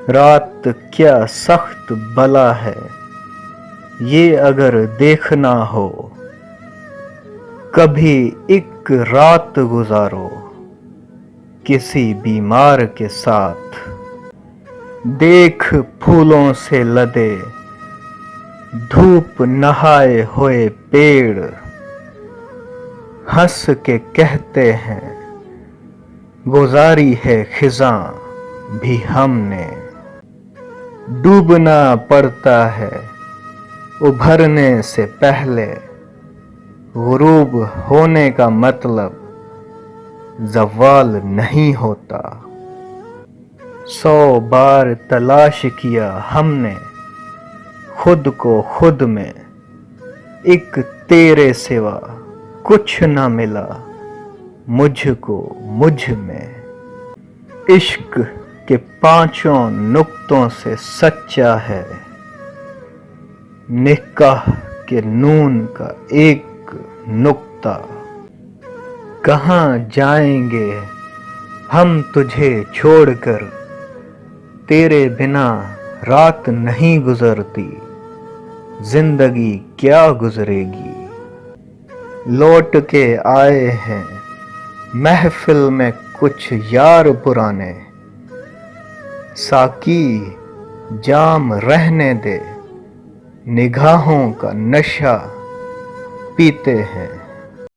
رات کیا سخت بلا ہے یہ اگر دیکھنا ہو، کبھی ایک رات گزارو کسی بیمار کے ساتھ۔ دیکھ پھولوں سے لدے دھوپ نہائے ہوئے پیڑ، ہنس کے کہتے ہیں گزاری ہے خزاں بھی ہم نے۔ ڈوبنا پڑتا ہے ابھرنے سے پہلے، غروب ہونے کا مطلب زوال نہیں ہوتا۔ 100 بار تلاش کیا ہم نے خود کو خود میں، ایک تیرے سوا کچھ نہ ملا مجھ کو مجھ میں۔ عشق کے 5 نقطوں سے سچا ہے نکاح کے نون کا ایک نقطہ۔ کہاں جائیں گے ہم تجھے چھوڑ کر، تیرے بنا رات نہیں گزرتی، زندگی کیا گزرے گی۔ لوٹ کے آئے ہیں محفل میں کچھ یار پرانے، ساقی جام رہنے دے، نگاہوں کا نشہ پیتے ہیں۔